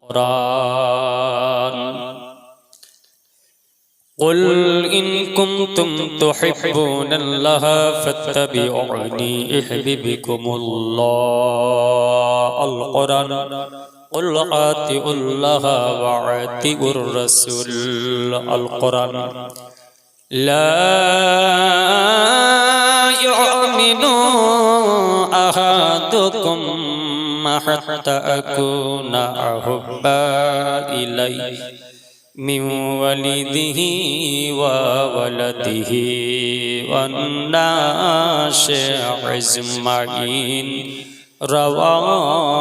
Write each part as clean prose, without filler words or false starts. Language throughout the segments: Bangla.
القرآن قل إن كنتم تحبون الله فاتبعوني يحببكم الله القرآن قل آتوا الله وآتوا الرسول القرآن لا يؤمن أحدكم حتى أكون أحب إليه من والده وولده والناس أجمعين رواه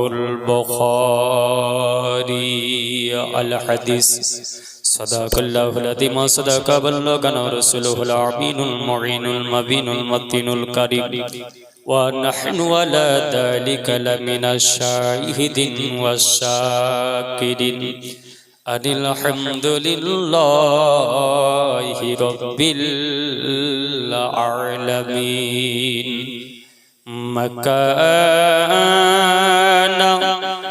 البخاري الحديث صدق الله العظيم وصدق بلغنا رسوله الأمين المعين المبين المتين الكريم ونحن على ذلك لمن الشاهدين والشاكرين أن الحمد لله رب العالمين مكان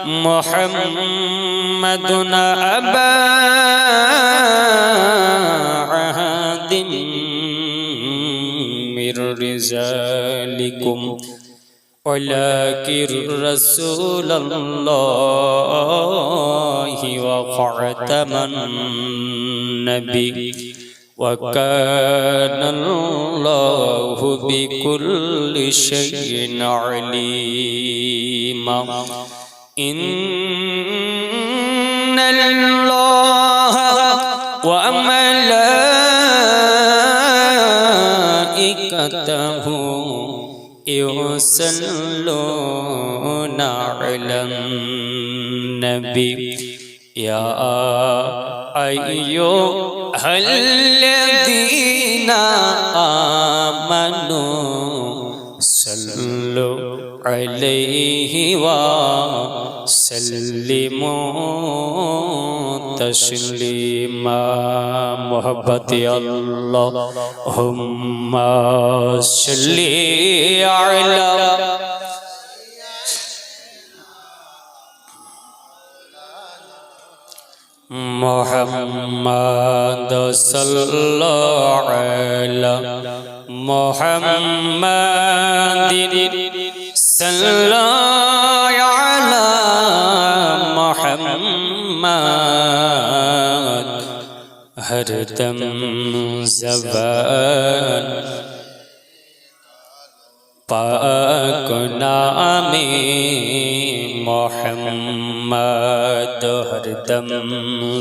محمد أبا عهد من رجالكم ولكن رسول الله وخاتم النبي وكان الله بكل شيء عليما إن الله وملائكته يصلون على النبي يا أيها الذين آمنوا صلوا عليه وسلموا تسليما محبت اللهم صل على محمد صلى على محمد صلى على محمد ہر دم زبان پاک نام محمد ہر دم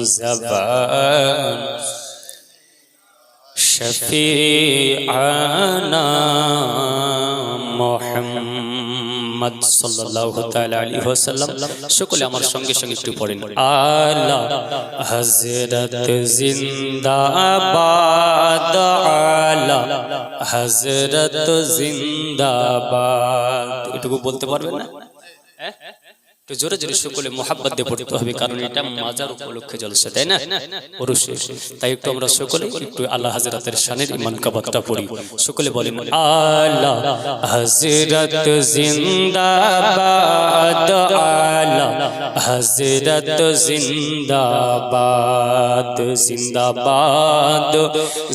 زبان شفیعنا محمد সাল্লাল্লাহু তাআলা আলাইহি ওয়াসাল্লাম সকলে আমার সঙ্গে সঙ্গে একটু পড়েন আলা হযরত জিন্দাবাদ আলা হযরত জিন্দাবাদ এটুকু বলতে পারবেন না একটু জোরে জোরে সকলে মোহাব্বত দিয়ে পড়তে হবে কারণ এটা মাজার উপলক্ষে জলসা তাই না অবশ্যই তাই একটু আমরা সকলে একটু আলা হযরতের শানের ঈমান কাবাতটা পড়ি সকলে বলেন আলা হযরত জিন্দাবাদ আলা হযরত জিন্দাবাদ জিন্দাবাদ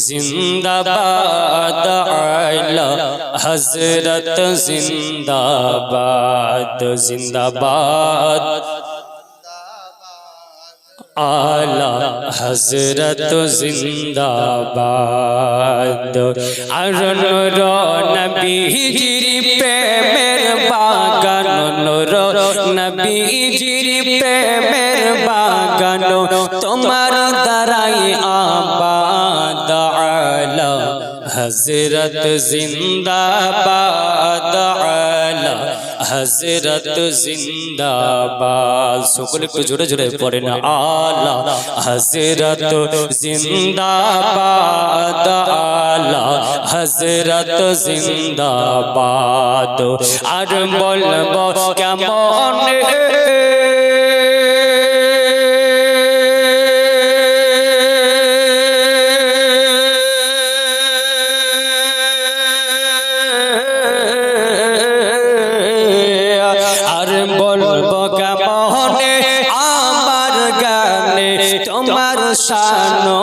জিন্দাবাদ আলা হযরত জিন্দাবাদ জিন্দাবাদ আলা হযরত জিন্দাবাদ আর নূর নবীজির প্রেমের বাগান নূর নবীজির প্রেমের বাগান তোমার দ্বারাই আবাদ আলা হযরত জিন্দাবাদ আলা হযরত জিন্দাবাদ সকলে একটু জোরে জোরে পড়েন আলা হযরত জিন্দাবাদ আলা হযরত জিন্দাবাদ আর বলবো কেমন আর বলবো কেমন তোমার শানো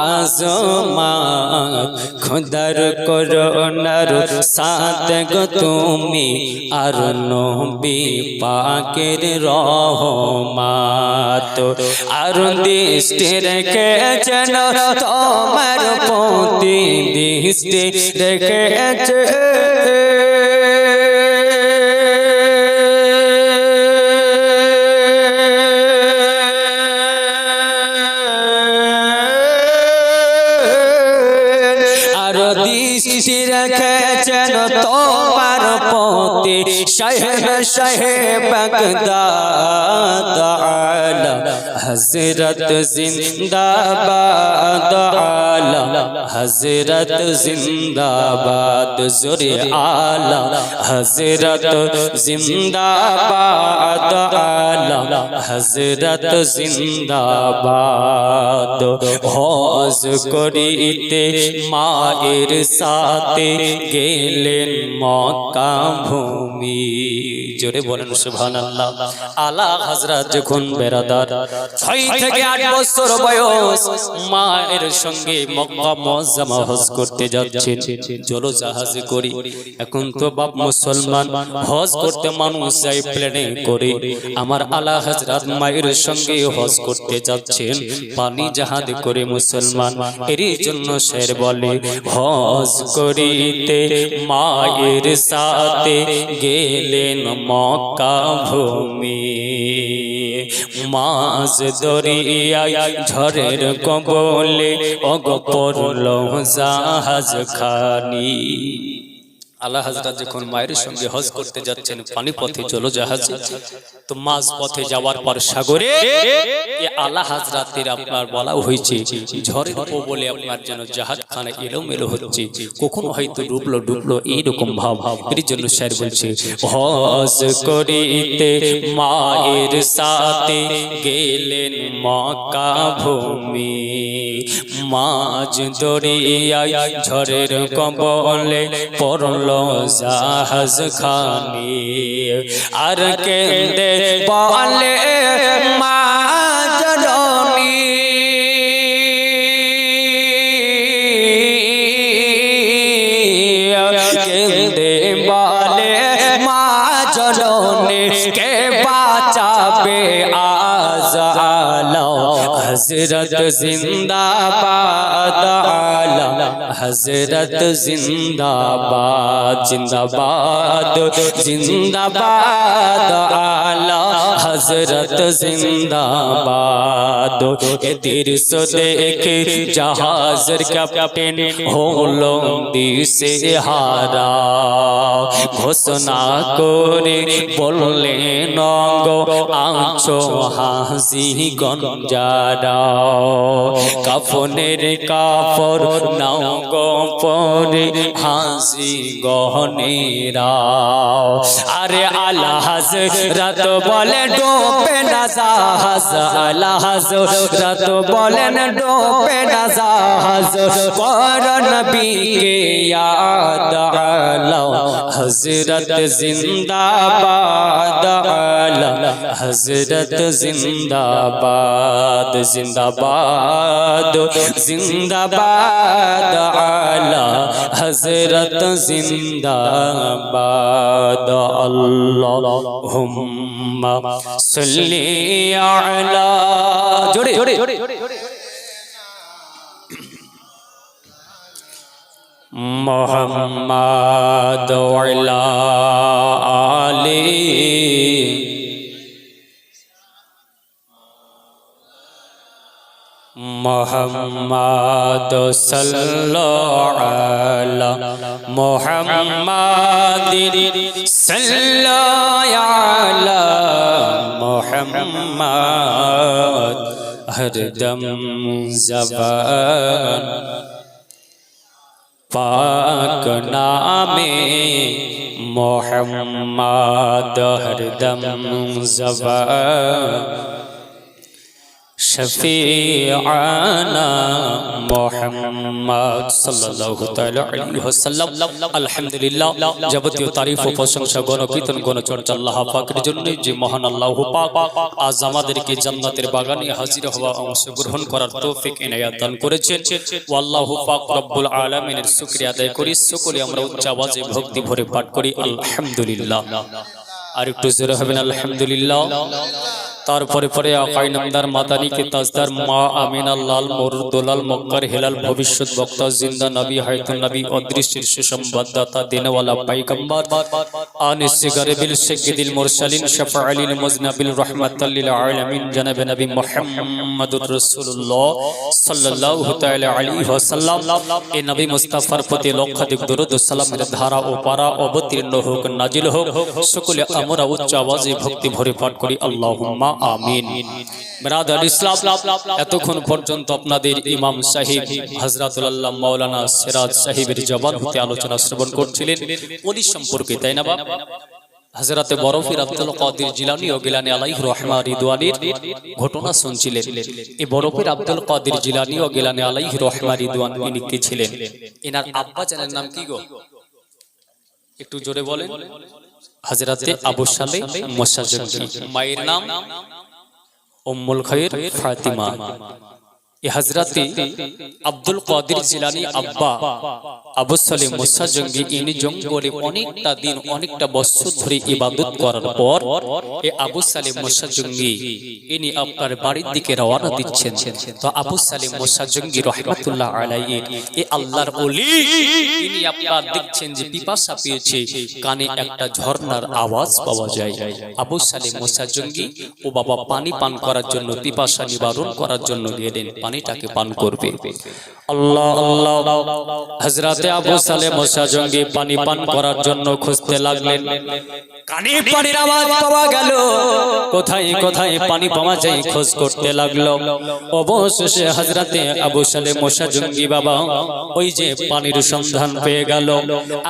আজমাত খোদার করোনার সাথে গো তুমি আর নবী পাকের রহমত আর দৃষ্টি রেখেছেন তোমার প্রতি দৃষ্টি রেখেছে দৃষ্টি রেখেছেন তোমার প্রতি শাহে বাগদাদ আলা হযরত জিন্দাবাদ আলা হযরত জিন্দাবাদ জোরে আলা হযরত জিন্দাবাদ আলা হযরত জিন্দাবাদ হজ করিতে মায়ের সাথে গেলেন মক্কা ভূমি জোরে বলেন সুবহানাল্লাহ আলা হযরত যখন বেরাদার 6 থেকে 8 বছর বয়স মায়ের সঙ্গে মক্কা মুআজ্জামা হজ করতে যাচ্ছেন চলো জাহাজে করে এখন তো বাপ মুসলমান হজ করতে মানুষ যায় প্লেনে করে আমার আলা হযরত মায়ের সঙ্গে হজ করতে যাচ্ছেন পানি জাহাজে করে মুসলমান এরই জন্য শের বলে হজ করিতে মায়ের সাথে গেলেন মক্কা ভূমি মাঝ দরিয়ায় ঝড়ের কবলে অগ পড়ল জাহাজ খানি আলা হযরত যখন মায়ের সঙ্গে হজ করতে যাচ্ছেন পানি পথে চলো জাহাজে তো মাঝ পথে যাওয়ার পর সাগরে এ আলা হযরতের আপনার বলা হয়েছে ঝড়ের কবলে আপনার যেন জাহাজখানা এলোমেলো হচ্ছে কখনো হয়তো ডুবলো এইরকম ভাব এর জন্য শায়ের বলছে হজ করিতে মায়ের সাথে গেলেন মক্কা ভূমি মাঝ দরিয়ায় ঝড়ের কবলে পড়ল জাহাজ খানি আর কেঁদে বলে মা জননী কেঁদে বলে মা জননী কে বাঁচাবে আজ আলো হযরত জিন্দাবাদ আলা হযরত জিন্দাবাদ জিন্দাবাদ জিন্দাবাদ আলা হযরত জিন্দাবাদ এ দৃশ্য দেখে জাহাজের ক্যাপ্টেন হলো দিশে হারা ঘোষণা করে বললেন গো আছো হাসি গঞ্জারা কাফনের কাপড় নাও গো পরে হাসি গহনেরা আরে আলা হযরত বলে ডোবে না জাহাজ আলা হযরত বলেন ডোবে না জাহাজ কর নবীকে ইয়াদ আলা হযরত জিন্দাবাদ আলা হযরত জিন্দাবাদ জিন্দাবাদ জিন্দাবাদ আলা হযরত জিন্দাবাদ আল্লাহুম্মা সাল্লি আলা জোরে মুহাম্মাদ ওয়ালা আলি মুহাম্মাদ সাল্লাল্লাহু আলা মুহাম্মাদিন সাল্লাল্লাহু আলা মুহাম্মাদ হরদম জবান পাক নামে মুহাম্মাদ হরদম জবান শফিআনা মুহাম্মদ সাল্লাল্লাহু তাআলা আলাইহি ওয়াসাল্লাম। আলহামদুলিল্লাহ, যাবতীয় তারিফ ও প্রশংসা গণকীর্তন গণচর্চা আল্লাহ পাকের জন্য, যে মহান আল্লাহ পাক আজ আমাদেরকে জান্নাতের বাগানে হাজির হওয়া অংশগ্রহণ করার তৌফিক ইনায়াত দান করেছেন। আল্লাহ পাক রব্বুল আলামিনের শুকরিয়া আদায় করি। সকলে আমরা উচ্চ আওয়াজে ভক্তি ভরে পাঠ করি আলহামদুলিল্লাহ। আর একটু জোরে হবেন আলহামদুলিল্লাহ। তারপরে পরে আকাই নামদার মাদানী কে তাজদার মা আমিনা লাল মুরদুলাল মক্কার হেলাল ভবিষ্যৎ বক্তা জিন্দা নবী হায়াতুন নবী অদৃশ্যের সুসংবাদদাতা দেনওয়ালা পয়গম্বর আনিসে গরিবিল সাইয়্যিদিল মুরসালিন শাফাআলিল মুজনাবিল রাহমাতাল লিল আলামিন জনাবে নবী মুহাম্মদুর রাসূলুল্লাহ সাল্লাল্লাহু তাআলা আলাইহি ওয়াসাল্লাম। এই নবী মুস্তাফার প্রতি লক্ষাধিক দরুদ ও সালামের ধারা ও পারা অবতীর্ণ হোক, নাজিল হোক। সকলে আমরা উচ্চ আওয়াজে ভক্তি ভরে পাঠ করি আল্লাহুম্মা আমিন। বিরাদার ইসলাম, এতক্ষণ পর্যন্ত আপনাদের ইমাম সাহেব হযরতুল আল্লাহ মাওলানা সিরাজ সাহেবের জবান হতে আলোচনা শ্রবণ করছিলেন ওলি সম্পর্কে, তাই না বাবা? হযরতে বরফির আব্দুল কাদের জিলানী ও গিলানী আলাইহি রহমা রিদওয়ানির ঘটনা শুনছিলেন। এই বরফির আব্দুল কাদের জিলানী ও গিলানী আলাইহি রহমা রিদওয়ান ইনি কে ছিলেন? এনার আব্বা জানের নাম কি গো? একটু জোরে বলেন। হযরতে আবু সালেহ মুসাজ্জকি। মায়ের নাম উম্মুল খায়র ফাতিমা। এই হযরতে আব্দুল কাদের জিলানী আব্বা আবু সালেহ মুসাজ্জকি ইনি জঙ্গলে অনেকটা দিন অনেকটা বছর ধরে ইবাদত করার পর এই আবু সালেহ মুসাজ্জকি ইনি আপনার বাড়ির দিকে রওনা দিচ্ছেন। তো আবু সালেহ মুসাজ্জকি রাহমাতুল্লাহ আলাইহি এই আল্লাহর ওলি, ইনি আপনার দেখছেন যে পিপাসা পেয়েছে, কানে একটা ঝর্ণার আওয়াজ পাওয়া যায়। আবু সালেহ মুসাজ্জকি ও বাবা পানি পান করার জন্য, পিপাসা নিবারণ করার জন্য গেলেন, পানিটাকে পান করবে। আল্লাহ আল্লাহ, হযরতে আবু সালেহ মুসাজ্জকি পানি পান করার জন্য খুঁজতে লাগলেন। কানে পানির আওয়াজ পাওয়া গেল, কোথায় কোথায় পানি পাওয়া যায় খোঁজ করতে লাগলো। অবশেষে হযরতে আবু সালেহ মুসাজ্জকি বাবা ওই যে পানির সন্ধান পেয়ে গেল।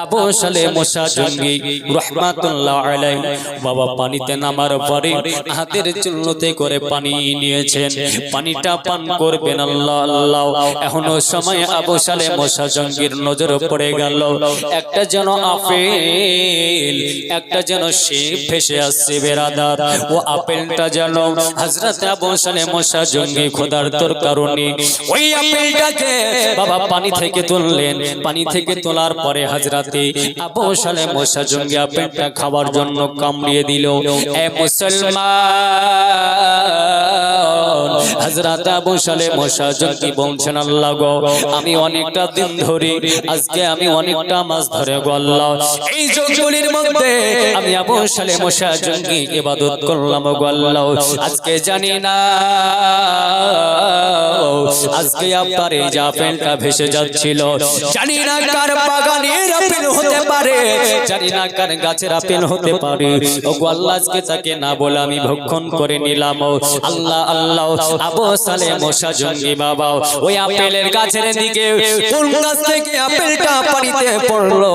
আবু সালেহ মুসাজ্জকি রাহমাতুল্লাহ আলাইহি বাবা পানিতে নামার পরে হাতের চুল্লতে করে পানি নিয়েছেন, পানিটা পান করবেন। আল্লাহ আল্লাহ, এখনো সময় আবু সালেহ মুসাজ্জকির নজর পড়ে গেল একটা যেন আপেল, একটা যেন শিব ভেসে আসছে। বেরাদার, ও আপেলটা যেন হযরত আবু সালেহ মুসাজ্জকি ক্ষুধার্তর কারণে ওই আপেলটাকে বাবা পানি থেকে তুললেন। পানি থেকে তোলার পরে হযরতে আবু সালেহ মুসাজ্জকি আপেলটা খাওয়ার জন্য কামড়িয়ে দিল। এ মুসলমান, হযরত আবু সালেহ মুসাজ্জকি বলছেন, আল্লাহ গো, আমি অনেকটা দিন ধরে, আজকে আমি অনেকটা মাস ধরে গো আল্লাহ এই জঙ্গলের মধ্যে আমি আবু সালেহ মুসাজ্জকি ইবাদত করলাম গো আল্লাহ। আজকে জানি না আজকে আপনার এই যে আপেলটা ভেসে যাচ্ছিল, জানি না কার বাগানের আপেল হতে পারে, জানি না কার গাছের আপেল হতে পারে। ও গো আল্লাহ, আজকে তাকে না বলে আমি ভক্ষণ করে নিলাম। আল্লাহ আল্লাহ, আবু সালেহ মুসাজ্জকি বাবা ওই আপেলের গাছের দিকে কোন গাছ থেকে আপেলটা পানিতে পড়লো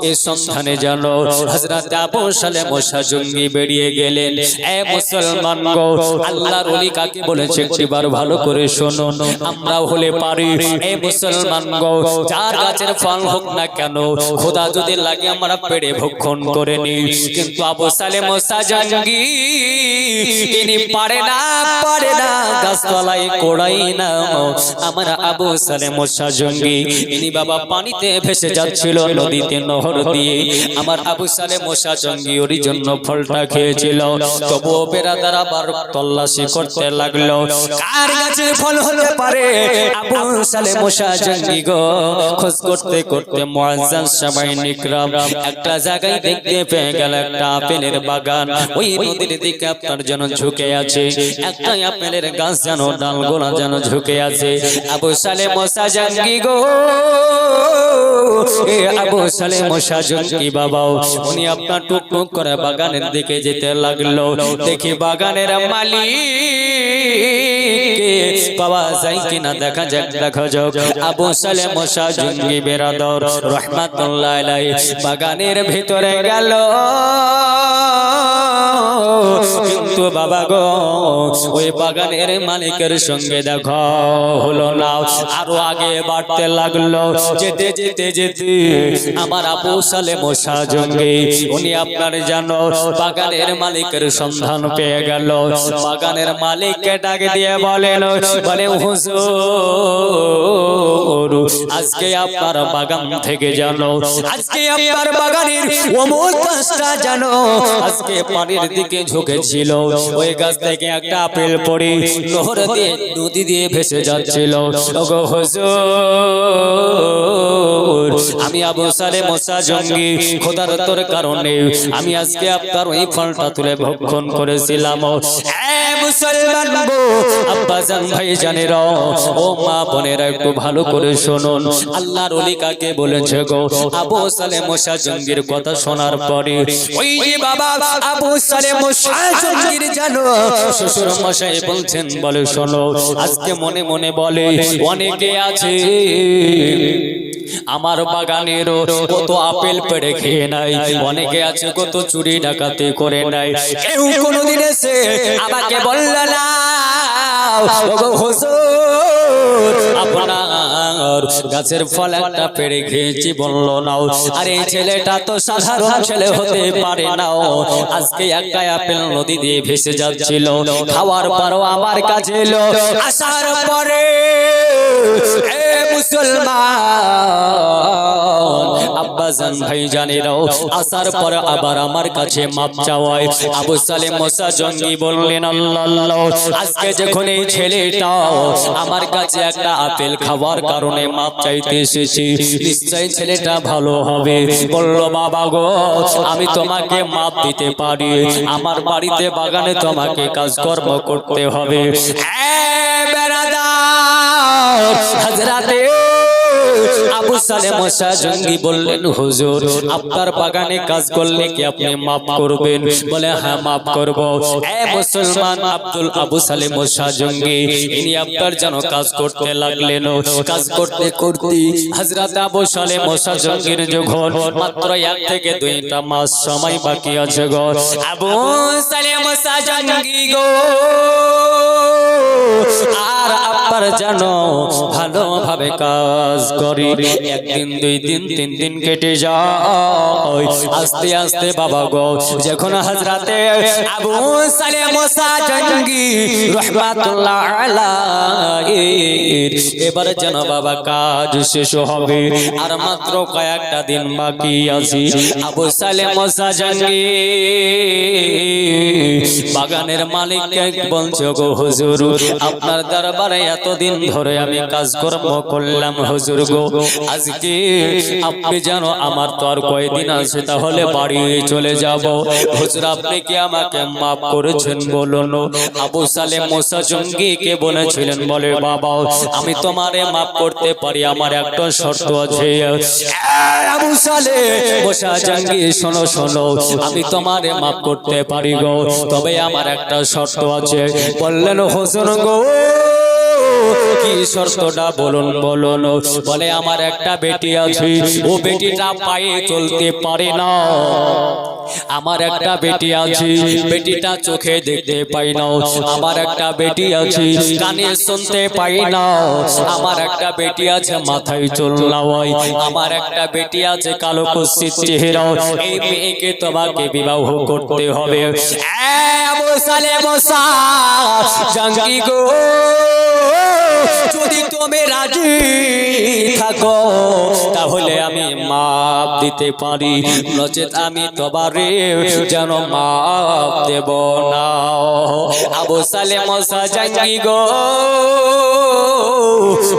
এই সন্ধানে জানো হযরত আবু সালেহ মুসাজ্জকি বেরিয়ে গেলেন। এ মুসলমান গো, আল্লাহর ওলি কাকে বলেছে একবার ভালো করে শোনো। আমরাও হলে পারি এ মুসলমান গো, যার গাছের ফল হোক না কেন, খোদা যদি লাগে আমরা পেড়ে ভক্ষণ করে নিই, কিন্তু আবু সালেহ মুসাজ্জকি তিনি পারে না গাছতলায় কোড়াই না। আমার আবু সালেহ মুসাজ্জকি ইনি বাবা পানিতে ভেসে যাচ্ছিল নদীতে, নহর দিয়ে। আমার আবু সালেহ মুসাজ্জকি ওরই জন্য ফলটা খেয়েছিল। তবুও বেরাদার আবার তল্লাশি করতে লাগলো, কার গাছের ফল হতে পারে। আবু সালেহ মুসাজ্জকি গো খোঁজ করতে করতে মুআজ্জাজ সামাইন ইকরাম একটা জায়গায় দেখতে পেয়ে গেল একটা আপেলের বাগান। ওই নদীর দিকে আপনার যেন ঝুঁকে আছে, একটা আপেলের গাছ যেন ডালগোলা যেন ঝুঁকে আছে। আবু সালেহ মুসাজ্জকি গো, এ আবু সালেহ মুসাজ্জকি বাবা উনি আপনার টুকটুক করে বাগানের দিকে যেতে লাগলো। দেখি বাগানের মালিক পাওয়া যায় কিনা দেখা যাক আবু সালেহ মুসা জঙ্গি বেরাদর রাহমাতুল্লাহ আলাইহি বাগানের ভিতরে গেল, কিন্তু বাবা গো ওই বাগানের মালিকের সঙ্গে দেখা হলো না। আরো আগে বাড়তে লাগলো, যেতে যেতে যেতে আমার আবু সালেহ মুসা জঙ্গি উনি আপনার জানো বাগানের মালিকের সন্ধান পেয়ে গেল। বাগানের মালিককে ডাক দিয়ে বলেন, বলে হুজুর আজকে আপনার বাগান থেকে জানো, আজকে আপনার বাগানের অমূল গাছটা জানো আজকে পানির দিকে ঝুঁকেছিল, ওই গাছ থেকে একটা আপেল পড়ে নহর দিয়ে নদী দিয়ে ভেসে যাচ্ছিল। ওগো হুজুর আমি আবু সালেহ মুসা জঙ্গি খোদার তোর কারণে আমি আজকে আপনার ওই ফলটা তুলে ভক্ষণ করেছিলাম। মুসলমান গো আব্বাজান ভাই জানেরা ও মা বোনেরা একটু ভালো করে শুনুন, আল্লাহর ওলি কাকে বলেছে গো? আবু সালেহ মুসা জঙ্গির কথা শোনার পরে ওই যে বাবা আবু সালেহ মুসা জঙ্গির জানো শ্বশুর মশাই বলছেন, বলে শোনো আজকে মনে মনে বলে অনেকে আছে আমার বাগানের কত আপেল পেড়ে খেয়ে নাই, অনেকে আছে কত চুরি ডাকাতি করে নাই, কেউ কোনোদিন এসে আমাকে বলল না আপনার গাছের ফল একটা পেড়ে খেয়েছি বলল না। আর এই ছেলেটা তো সাধারণ ছেলে হতে পারে না, আজকে একটা আপেল নদী দিয়ে ভেসে যাচ্ছিল, খাওয়ার পরও আমার কাছে এলো, আসার পরে মুসলমান আব্বাজান ভাই জানেরাও আসার পর আবার আমার কাছে মাপ চাওয়ায় আবু সালেহ মুসা জঙ্গি বললেন, আল্লাহ আল্লাহ আজকে যখন এই ছেলেটা আমার কাছে একটা আপেল খাওয়ার কারণে মাপ চাইতে এসেছি, নিশ্চয়ই ছেলেটা ভালো হবে। বলল বাবা গো আমি তোমাকে মাপ দিতে পারি, আমার বাড়িতে বাগানে তোমাকে কাজকর্ম করতে হবে। হ্যাঁ বেরাদার হযরতে আবু সালেহ মুসা জঙ্গি বললেন, হুজুর আপনার বাগানে কাজ করলে কি আপনি মাফ করবেন? বলে হ্যাঁ মাফ করব। এ মুসলমান আব্দুল আবু সালেহ মুসা জঙ্গি ইনি আপনার যেন কাজ করতে লাগলেন, কাজ করতে করতে হযরত আবু সালেহ মুসা জঙ্গির যখন মাত্র 1 থেকে 2টা মাস সময় বাকি আছে গো, আবু সালেহ মুসা জঙ্গি গো আর আপনার যেন ভালোভাবে কাজ করি, 1 দিন 2 দিন 3 দিন কেটে যায়, আস্তে আস্তে বাবা গো যখন হযরতে আবু সালেহ মুসা জঙ্গি রাহমাতুল্লাহ আলাইহি এবার যেন বাবা কাজ শেষ হবে, আর মাত্র কয়েকটা দিন বাকি আছে। আবু সালেহ মুসা জঙ্গি বাগানের মালিককে বলছে, গো হুজুর আপনার দরবারে এতদিন ধরে আমি কাজকর্ম করলাম, হুজুর গো আজকে আপনি জানো আমার তো আর কয়দিন আছে, তাহলে বাড়ি চলে যাব, হুজুর আপনি কি আমাকে মাফ করেছেন বলুন? আবু সালেহ মুসা জঙ্গি কে বলেছিলেন, বলে বাবা আমি তোমারে মাফ করতে পারি, আমার একটা শর্ত আছে। আবু সালেহ মুসা জঙ্গি শোনো শোনো আমি তোমারে মাফ করতে পারি গো, তবে আমার একটা শর্ত আছে। বললেন হুজুর গো কি শর্তটা বলুন বলুন? বলে আমার একটা বেটি আছে, ও বেটিটা পায়ে চলতে পারে না, আমার একটা বেটি আছে বেটিটা চোখে দেখতে পাই না, আমার একটা বেটি আছে কানে শুনতে পাই না, আমার একটা বেটি আছে মাথায় চুল নাই, আমার একটা বেটি আছে কালো কুৎসিত চেহারা, এই মেয়েকে তোমাকে বিবাহ করতে হবে। আবু সালেহ মুসা জঙ্গি গো যদি তুমি রাজি থাকো তাহলে আমি মাপ দিতে পারি, নচেত আমি তোমারে যেন মাপ দেব না। আবু সালেহ মুসা জঙ্গি গো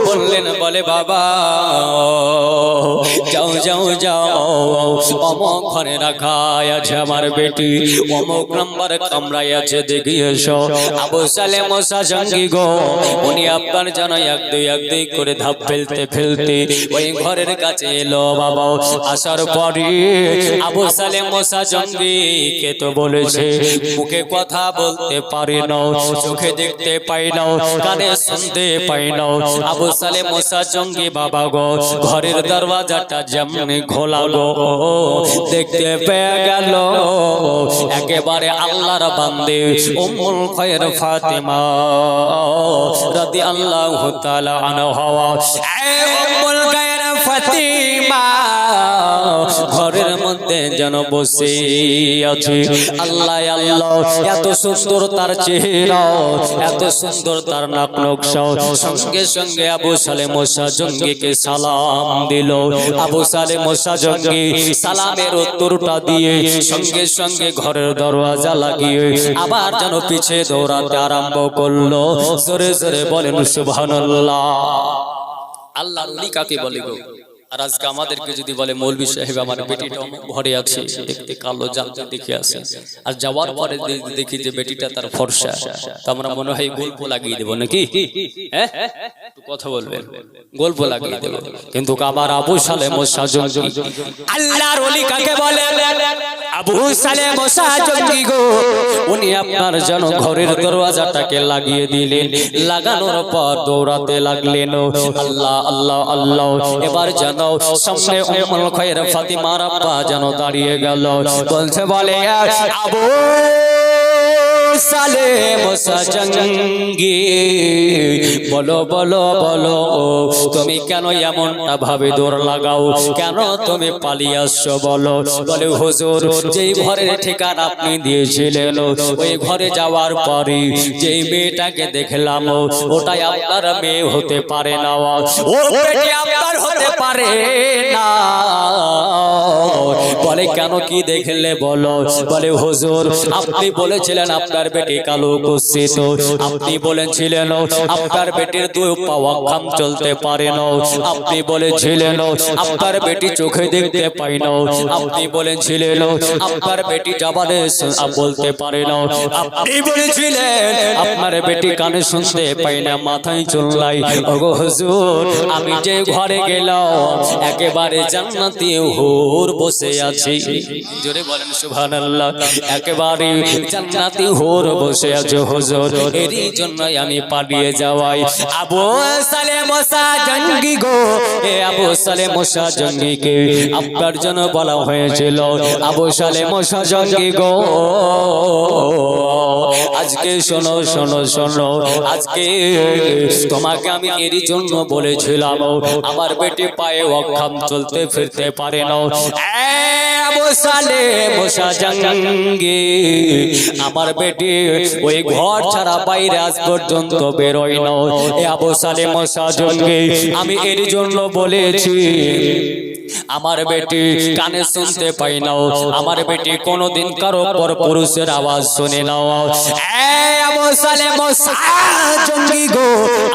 বললেন, বলে বাবা যাও যাও যাও অমুক ঘরে রাখা আছে আমার বেটি, অমুক নম্বর কামরায় আছে দেখে এসো। আবু সালেহ মুসা জঙ্গি গো উনি আপনার যেন 1-2 করে ধাপ ফেলতে ফেলতে ওই ঘরের কাছে এলো বাবা। আসার পরে আবু সালেহ মুসা জঙ্গিকে তো বলেছে মুখে কথা বলতে পারি না, চোখে দেখতে পাই না, কানে শুনতে পাই না। আবু সালে মুসা জঙ্গি বাবা গো ঘরের দরওয়াজাটা যেমন খোলা গো দেখতে পেয়ে গেল একেবারে আল্লাহর বান্দে উম্মুল খায়র ফাতিমা রাদিয়াল্লাহু তাআলা আনহা। উম্মুল খায়র ফাতিমা ঘরের মধ্যে যেন বসে আছে। আল্লাহ আল্লাহ এত সুন্দর তার চেহারা, এত সুন্দর তার নাক নকশা। সঙ্গে সঙ্গে আবু সালে মুসা জঙ্গিকে সালাম দিল। আবু সালে মুসা জঙ্গি সালামের উত্তরটা দিয়ে সঙ্গে সঙ্গে ঘরের দরওয়াজা লাগিয়ে আবার যেন পিছে দৌড়াতে আরম্ভ করলো। জোরে জোরে বলেন সুবহানাল্লাহ। আল্লাহর ওলি কাকে বলে গো? আর আজকে আমাদেরকে যদি বলে মৌলভী সাহেব আমার বেটিটা ঘরে আছে, দেখতে কালো জালতে দেখে আছে, আর যাওয়ার পরে দেখি যে বেটিটা তার ফর্সা, তো আমরা মনে হয় গল্প লাগিয়ে দেবো নাকি? হ্যাঁ কথা বলবেন, গল্প লাগিয়ে দেবো। কিন্তু আমার আবু সালে মুসা জঙ্গি আল্লাহর ওলি কাকে বলে? আবু সালে মুসা জঙ্গি গো উনি আপনার যেন ঘরের দরওয়াজাটাকে লাগিয়ে দিলেন। লাগানোর পর দৌড়াতে লাগলেন। আল্লাহ আল্লাহ আল্লাহ। এবার যেন সামনে উম্মুল খায়র ফাতিমার আব্বা যেন দাঁড়িয়ে গেল। বলছে বলে আবু সালে মুসা জঙ্গি বলো বলো বলো তুমি কেন এমনটা ভাবে দৌড় লাগাও, কেন তুমি পালিয়ে আসছো বলো? বলে হুজুর যেই ঘরের ঠিকানা আপনি দিয়েছিলেন ওই ঘরে যাওয়ার পরে যেই মেয়েটাকে দেখলাম ওটাই আপনার মেয়ে হতে পারে না, ও বেটি আপনার হতে পারে না। বলে কেন কি দেখলে বলো? বলে হুজুর আপনি বলেছিলেন আপনার বেটি কালো কুৎসিত, আপনি বলেছিলেন আপনার বেটির দুই পা অক্ষম চলতে পারে না, আপনি বলেছিলেন আপনার বেটি চোখে দেখতে পাই না, আপনি বলেছিলেন আপনার বেটি জবানে বলতে পারে না, আপনি বলেছিলেন আপনার বেটি কানে শুনতে পাই না, মাথায় চুল নাই। ওগো হুজুর আমি যে ঘরে গেলাম একেবারে জান্নাতি হুর বসে আছে। জোরে বলেন সুবহানাল্লাহ। একেবারে জান্নাতি হুর বসে আছে হুজুর, এরই জন্য আমি পালিয়ে যাওয়াই। আবু সালে মুসা জঙ্গি গো, এ আবু সালে মুসা জঙ্গিকে আপনার জন্য বলা হয়েছিল আবু সালে মুসা জঙ্গি গো আজকে শোনো শোনো শোনো, আজকে তোমাকে আমি এরই জন্য বলেছিলাম আমার বেটি পায়ে অক্ষম চলতে ফিরতে পারে না। আবু সালে মুসা জঙ্গি আমার বেটি ওই ঘর ছাড়া বাইরে আজ পর্যন্ত বেরোয় না। এ আবু সালে মুসা জঙ্গি আমি এর জন্য বলেছি আমার বেটি কানে শুনতে পাই না, আমার বেটি কোনোদিন কারো পর পুরুষের আওয়াজ শুনে না। আবু সালে মুসা জঙ্গি গো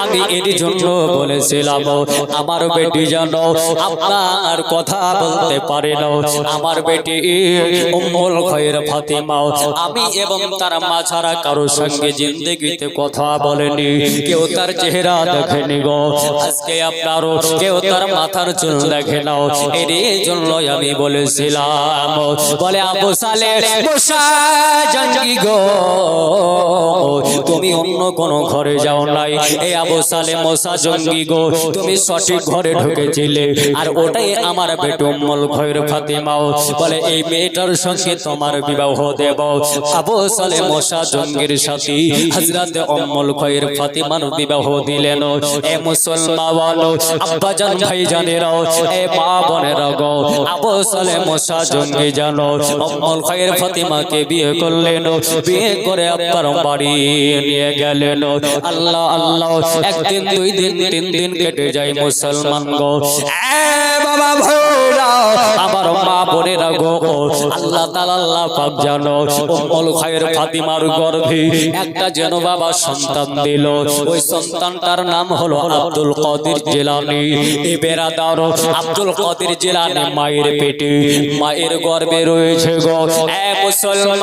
আমি এর জন্য বলেছিলাম আমার বেটি যেন আপনার কথা বলতে পারে না। আমার বেটি উম্মুল খায়র ফাতিমা আমি এবং তার মা ছাড়া কারোর সঙ্গে জিন্দেগিতে কথা বলেনি, কেউ তার চেহারা দেখেনি গো। আজকে আপনারও কেউ তার মাথার চুল দেখে না, এর জন্য আমি বলেছিলাম। বলে আবু সালে মুসা জঙ্গি গো তুমি অন্য কোন ঘরে যাও নাই। এই আবু সালে মুসা জঙ্গি গো তুমি সঠিক ঘরে ঢুকেছিলে, আর ওটাই আমার বেটি উম্মুল খায়র ফাতিমা। বলে এই মেয়েটার সঙ্গে তোমার বিবাহ দেব। আবু সালে মুসা জঙ্গির সাথে হযরত উম্মুল খায়র ফাতিমার বিবাহ দিলেন। এ মুসলমান আব্বাজান ভাইজানেরা, এ মা বোনেরা গো, আবু সালে মুসা জঙ্গি জানো উম্মুল খায়র ফাতিমাকে বিয়ে করলেন। বিয়ে করে আপনার বাড়ি নিয়ে গেলেন। আল্লাহ আল্লাহ একদিন দুই দিন তিন দিন কেটে যায় মুসলমান গো। বাবা ভাইরা আমার মা বোনেরা গো, আল্লাহ তাআলা আল্লাহ পাক জানো উম্মুল খায়র ফাতিমার গর্ভে একটা যেন বাবা সন্তান দিল। ওই সন্তানটার নাম হলো আব্দুল কাদের জিলানী। এই বেরাদার আব্দুল কাদের জিলানী মায়ের পেটে মায়ের গর্ভে রয়েছে গো। এ মুসলমান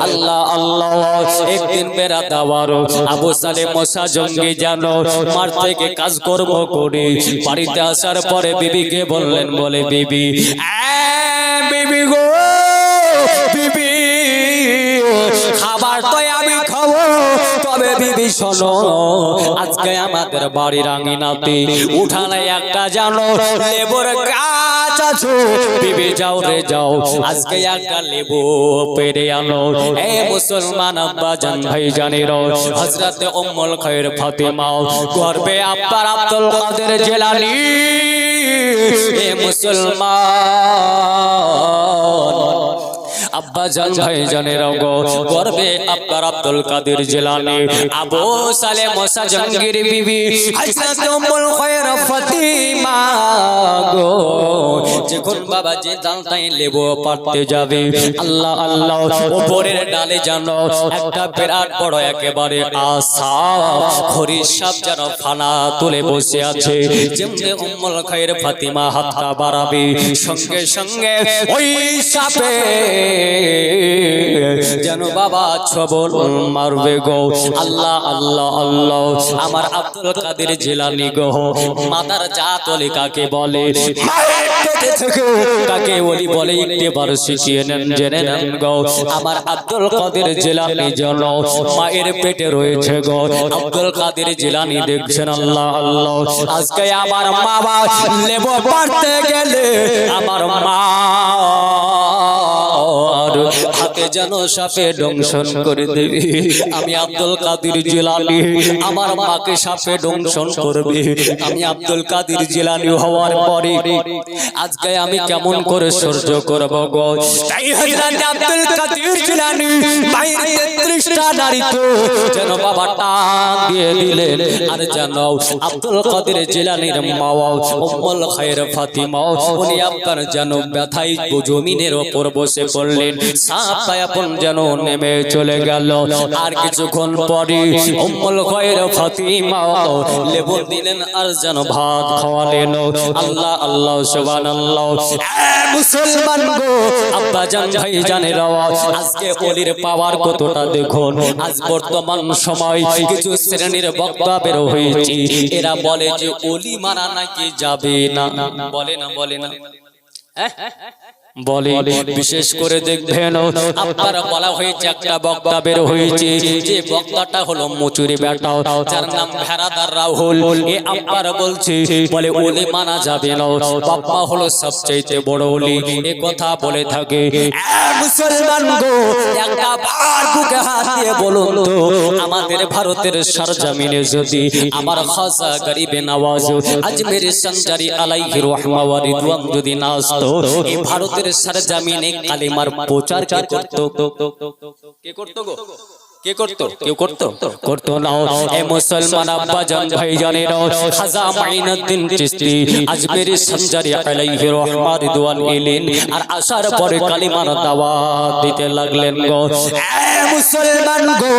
আল্লাহ আল্লাহ একদিন বেড়া দেওয়ার আবু সালে মোসা জঙ্গি জানো মার থেকে কাজ করব করে বাড়িতে আসার পরে বিবিকে বললেন, বলে বিবি, বিবি গো বিবি, খাবার তো আমি খাবো, তবে বিবি শোনো, আজকে আমাদের বাড়ির আঙিনাতে উঠানে একটা জানো লেবুর গাছ আছে, বিবি যাও রে যাও, আজকে একটা লেবু পেড়ে আনো। এ মুসলমান আব্বা জান ভাই জানেন, হযরতে উম্মুল খায়র ফাতেমা গর্বে আব্বার আব্দুল কাদের জিলানী, এ মুসলমান আব্বা জান ভাই জানের গো গর্বে আব্বার আব্দুল কাদের জিলানী, আবু সালে মোসা জঙ্গির বিবি হযরত উম্মুল খায়র ফাতিমা গো, যখন বাবা যে ডালটাই লেবু পাড়তে যাবে, আল্লাহ আল্লাহ উপরের ডালে জানো একটা বিরাট বড় একেবারে আশা খরিস সাপ যেন ফানা তুলে বসে আছে, যেমনি উম্মুল খায়র ফাতিমা হাতটা বাড়াবে, সঙ্গে সঙ্গে ওই সাপে যেন বাবা ছবল মারবে গো। আল্লাহ আল্লাহ আল্লাহ, আমার আব্দুল কাদের জিলানী গো মাতার জাত ওলি কাকে বলে, কাকে ওলি বলে একবার শিখিয়ে নেন, জেনে নেন গো। আমার আব্দুল কাদের জিলানী যেন মায়ের পেটে রয়েছে গো। আব্দুল কাদের জিলানী দেখছেন, আল্লাহ আল্লাহ, আজকে আমার বাবা লেবু পাড়তে গেলে আমার মা হাতে যেন সাপে দংশন করে দেবে। আমি আব্দুল কাদের জিলানী আমার মাকে সাপে দংশন করবে, আমি আব্দুল কাদের জিলানী হওয়ার পরে আজকে আমি কেমন করে সহ্য করব গো। তাই হযরত আব্দুল কাদের জিলানী বাইরে 33টা নারীতে যেন বাবা টান দিয়ে দিলেন, আর জানো আব্দুল কাদের জিলানীর মা উম্মুল খায়র ফাতিমা উনি আপনার যেন ব্যথায় জমিনের উপর বসে পড়লেন, সাপ আপন যেন নেমে চলে গেল। আর কিছুক্ষণ পরে উম্মুল খায়র ফাতিমা লেবু দিলেন আর যেন ভাত খাওয়ালেন। আল্লাহ আল্লাহ সুবহানাল্লাহ। মুসলমান গো আব্বা জান ভাই জানেন, আজকে ওলির পাওয়ার কতটা দেখুন। আজ বর্তমান সময় কিছু শ্রেণীর বক্তা বের হয়েছে, এরা বলে যে ওলি মারা নাকি যাবে না, বলে না বলে না বলে, বিশেষ করে দেখবেন আপনারা বলা হয়েছে একটা বক্তা বের হয়েছে, যে বক্তাটা হলো মুচুরি বেটা, যার নাম ভেড়াদার রাহুল। এ আপনারা বলছে বলে ওলি মানা যাবে না, বাপ্পা হলো সবচেয়ে বড় ওলি, এ কথা বলে থাকে। মুসলমান গো একটা বার বুকে হাত দিয়ে বলুন তো, আমাদের ভারতের সরজমিনে যদি আমার খাজা গরিবে নওয়াজ আজমের সঞ্জারি আলাইহি রাহমা ওয়া রিদওয়ান যদি না আসতো, এই ভারতের সরজমিনে কালিমার প্রচার কে করতো? কে করতো গো? কে করতো? কেউ করতো? করতো না। এ মুসলমান আব্বা জান ভাই জানেন, খাজা মাইনুদ্দিন চিশতি আজমের সঞ্জারি আলাইহি রাহমা রিদওয়ান এলেন, আর আসার পরে কালিমার দাওয়াত দিতে লাগলেন গো। এ মুসলমান গো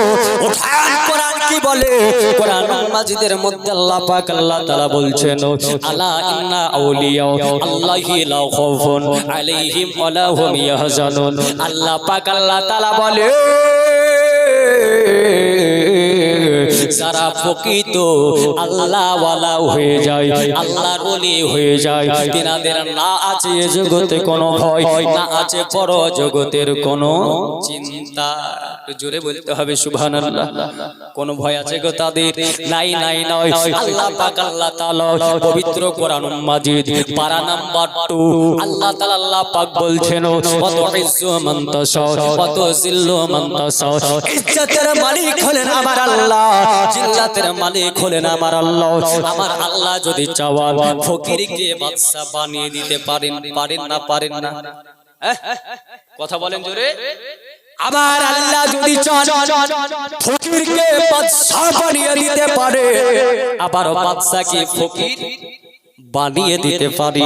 উঠান, কোরআন কি বলে? কোরআন মাজিদের মধ্যে আল্লাহ পাক আল্লাহ তাআলা বলছেন, আলা ইন্না আউলিয়া আল্লাহি লা খাউফুন আলাইহিম ওয়া লা হুম ইয়াহজানুন। আল্লাহ পাক আল্লাহ তাআলা বলে, যারা প্রকৃত আল্লাহ ওয়ালা হয়ে যায়, আল্লাহর ওলি হয়ে যায়, তিনাদের না আছে এ জগতে কোনো ভয়, না আছে পর জগতের কোনো চিন্তা। জোরে বলতে হবে সুবহানাল্লাহ। কোন ভয় আছে গো তাদের? নাই নাই নয়। আল্লাহ পাক আল্লাহ তাআলা পবিত্র কোরআন মাজিদ পারা নাম্বার 2 আল্লাহ তাআলা আল্লাহ পাক বলছেন, ওয়া তুইজ্জু মান তাশা ওয়া তুযিল্লু মান তাশা। ইজ্জতের মালিক হলেন আমার আল্লাহ, জিল্লাতের মালিক হলেন আমার আল্লাহ। আমার আল্লাহ যদি চাওয়ান ফকিরকে বাদশা বানিয়ে দিতে পারেন, পারেন না পারেন না? কথা বলেন জোরে। আমার আল্লাহ যদি চান ফকিরকে বাদশা বানিয়ে দিতে পারে, আবার বাদশাকে ফকির বানিয়ে দিতে পারি।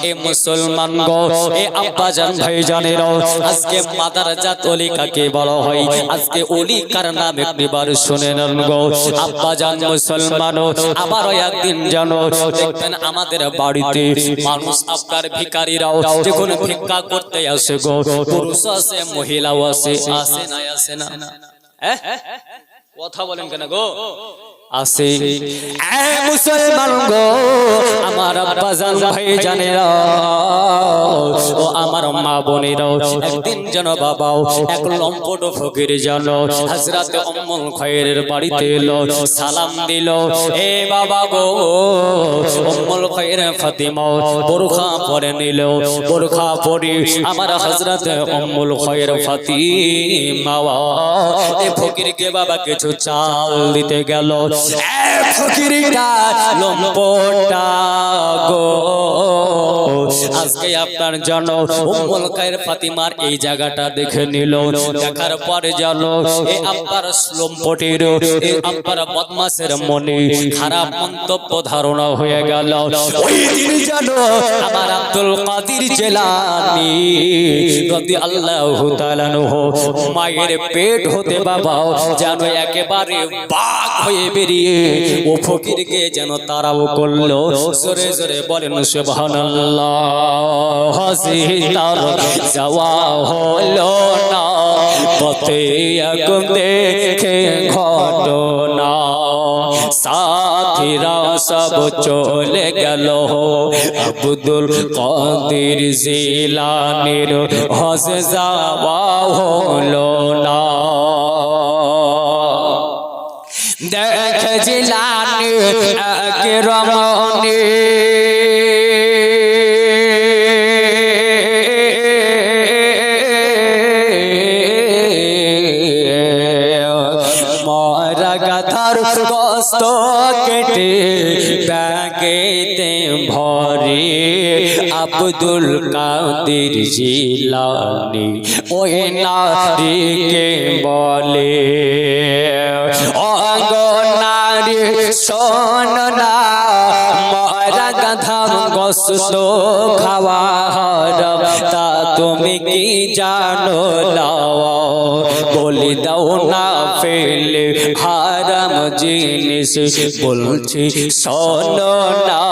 এ মুসলমান গো, এ আব্বা জান ভাই জানেন, আজকে মাদারজাত ওলি কাকে বলা হয়? আজকে ওলি কার নাম একবার শুনে নেন গো আব্বা জান মুসলমান। আবার একদিন জানো দেখবেন আমাদের বাড়িতে মানুষ আপনার ভিখারিরাও যখন ভিক্ষা করতে আসে গো, পুরুষ আছে মহিলাও আছে, আসে না আসে না? কথা বলেন কেন গো? আসে মুসলমান গো, আমার আব্বা জান ভাই জানেরা ও আমার মা বোনেরা, একদিন যেন বাবাও এক লম্পট ফকির যেন হযরত উম্মুল খায়রের বাড়িতে এলো, সালাম দিল। এ বাবা গো, উম্মুল খায়র ফাতিমা বোরখা পরে নিল, বোরখা পরে আমার হযরত উম্মুল খায়র ফাতিমা এ ফকিরকে বাবা কিছু চাল দিতে গেল। ফকিরটা লম্পটা গো, আজকে আপনার জন্য উম্মুল খায়র ফাতিমার এই জায়গাটা দেখে নিল। দেখার পরে জানো এই আব্বার লম্পটের, এই আব্বার বদমাশের মনে খারাপ মন্তব্য ধারণা হয়ে গেল। ওই দিন জানো আমার আব্দুল কাদের জিলানী রাদিয়াল্লাহু তাআলা আনহু মায়ের পেট হতে বাবা যেন একেবারে বাঘ হয়ে বেরিয়ে ও ফকিরকে যেন তাড়াও করলো। জোরে জোরে বলেন সুবহানাল্লাহ। হাসিতার যাওয়া হলো না, পথে আগুন দেখে ঘটনা, সাথীরা সব চলে গেল, আব্দুল কাদের জিলানীর হজ যাওয়া হলো না। দেখ জিলানী এক রমণী মরা গাধার কষ্ট কেটে ব্যাগেতে ভরে আব্দুল কাদের জিলানী ওই নারীকে বলে, অঙ্গনারী শোন না, মরা গাধার কষ্ট খাওয়া হারাম, তা তুমি কি জানো না? বলে দাও না ফেলে হারাম জিনিস, বলছি শোনো না,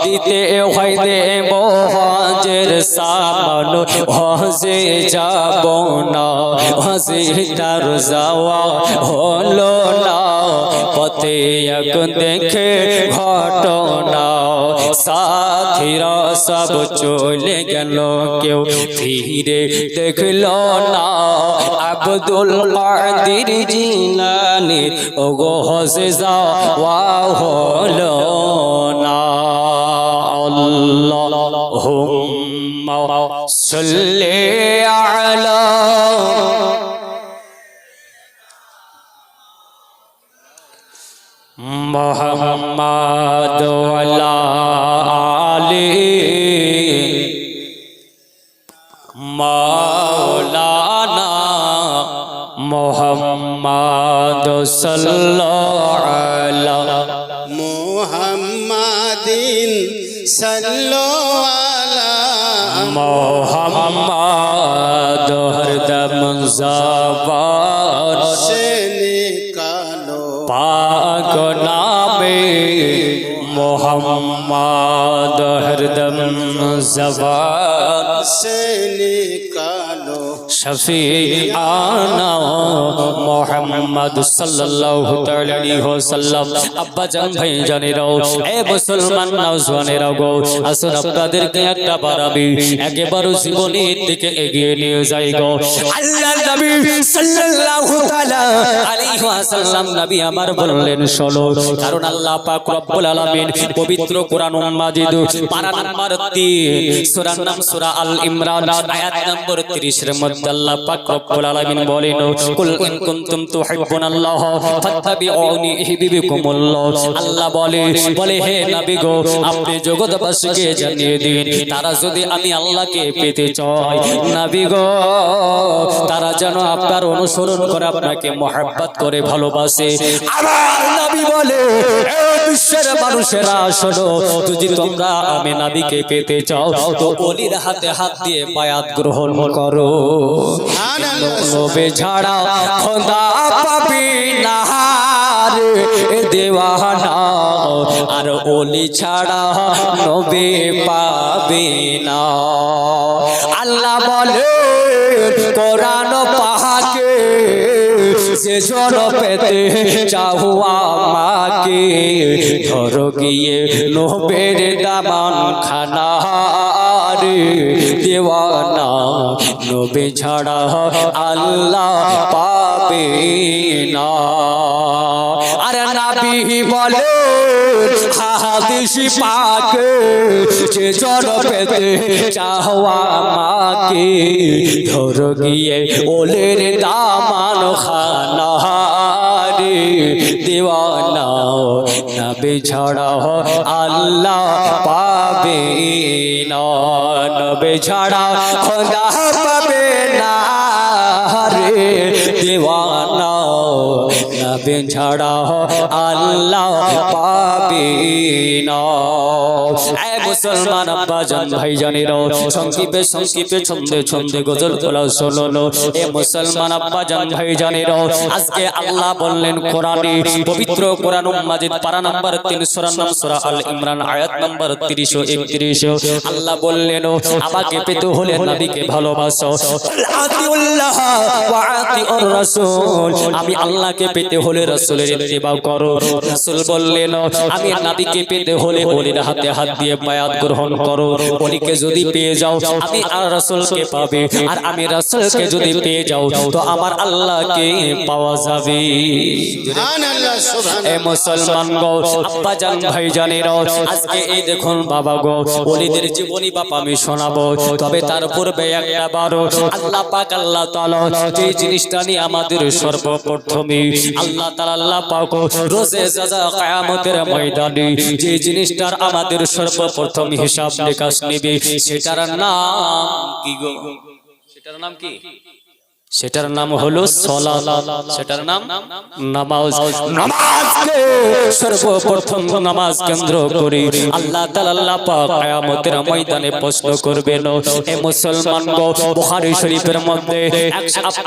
দিতে হয় দেব হজের সামান, হজে যাব না, হজে তার যাওয়া হলো না, পথে আগুন দেখে ঘটনা, সাথীরা সব চলে গেল, কেউ ফিরে দেখলো না, আব্দুল কাদের জিলানী ওগো হজে যাওয়া হলো না। আল্লাহুম্মা সাল্লি আলা মুহাম্মাদ ওয়া আলা আলি মাওলানা মুহাম্মাদ সাল্লাল্লাহু আলা মুহাম্মাদিন সাল্লাল্লাহু আলা মুহাম্মাদ হরদম জাবান সে নিকালো পাক নামে মুহাম্মাদ হরদম জাবান से निकालो शफीआना मोहम्मद सल्लल्लाहु ताला अलैहि वसल्लम। আব্বা জান ভাই জানেরাও, এ মুসলমান নওজওয়ানেরা গো, আসুন আপনাদেরকে একটা বারাবি একেবারে জীবনের দিকে এগিয়ে নিয়ে যাই গো। আল্লাহর নবী সাল্লাল্লাহু তাআলা আলাইহি ওয়াসাল্লাম নবী আমার বললেন শোনো, কারণ আল্লাহ পাক রব্বুল আলামিন পবিত্র কোরআনুল মাজিদ পারা নাম্বার 3 সূরার নাম সূরা আল ইমরান আয়াত নম্বর 30 এর মধ্যে আল্লাহ পাক রব্বুল আলামিন বলেন, কুল ইন কুনতুম তুহিব্বুনাল্লাহ ফাত্তাবিউনি ইউহিব্বুকুমুল্লাহ। আল্লাহ বলে হে নবী গো, আপনি জগৎবাসীকে জানিয়ে দিন, তারা যদি আমি আল্লাহকে পেতে চায় নবী গো, তারা যেন আপনার অনুসরণ করে আপনাকে মহব্বত করে ভালোবাসে। আবার নবী বলে, হে বিশ্বের মানুষেরা শোনো, যদি তোমরা আমি নবীকে পেতে চাও তো ওলির হাতে হাত দিয়ে বায়াত গ্রহণ করো। নবী ছাড়া খোদা পাবি না রে দেওয়ানা, আর ওলি ছাড়া নবী পাবি না। আল্লাহ বলে কোরআন পাকে যে জন পেতে চাও আমাকে ধরো গিয়ে নবের দামান খানা রে দেওয়ানা নবে ছাড়া আল্লাহ পাবে না। আরে নবী বলে হাদিস পাকে যে জন পেতে চাও আমাকে ধরো গিয়ে ওলের দামান খানা রে দেওয়ানা নবী ছাড়া আল্লাহ পাবে না। নবী ছাড়া খোদা পাবে না রে দেওয়ানা নবী ছাড়া আল্লাহ পাবে না। এ মুসলমান আব্বাজান ভাইজানেরা সংক্ষেপে সংক্ষেপে ছন্দে ছন্দে গজল তোলা শোনো। এ মুসলমান আব্বাজান ভাইজানেরা আজকে আল্লাহ বললেন কোরআনে পবিত্র কোরআন মাজিদ পারা নাম্বার 3 সূরা আল ইমরান আয়াত নাম্বার 30 ও 31 আল্লাহ বললেন আমাকে পেতে হলে নবীকে ভালোবাসো। আতিউল্লাহ ওয়া আতিউর রাসূল আমি আল্লাহকে পেতে হলে রাসূলের ইত্তেবা করো। রাসূল বললেন আমি নবীকে পেতে হলে ওলির হাতে হাত দিয়ে বায়াত গ্রহণ করো। ওলিকে যদি পেয়ে যাও আমি আর রাসূলকে পাবে, আর আমি রাসূলকে যদি পেয়ে যাও তো আমার আল্লাহকে পাওয়া যাবে। সুবহানাল্লাহ সুবহানাল্লাহ। এ মুসলমান গো আব্বাজান ভাইজানেরা আজকে এই দেখুন বাবা গো ওলিদের জীবনী বাপ আমি শোনাবো, তবে তার পূর্বে একটা বারো আল্লাহ পাক আল্লাহ তাআলা যে জিনিসটা নিয়ে আমাদের সর্বপ্রথমে আল্লাহ তাআলা আল্লাহ পাক রোজে জাযা কিয়ামতের ময়দানে যে জিনিসটার আমাদের সর্বপ্রথম হিসাব নিকাশ নেবে সেটার নাম কি গো? সেটার নাম কি? সেটার নাম হলো সালাত। সেটার নাম নামাজ। নামাজকে সর্বপ্রথম নামাজ কেন্দ্র করে আল্লাহ তাআলা আল্লাহ পাক কিয়ামতের ময়দানে প্রশ্ন করবেন। এ মুসলমান গো বুখারী শরীফের মধ্যে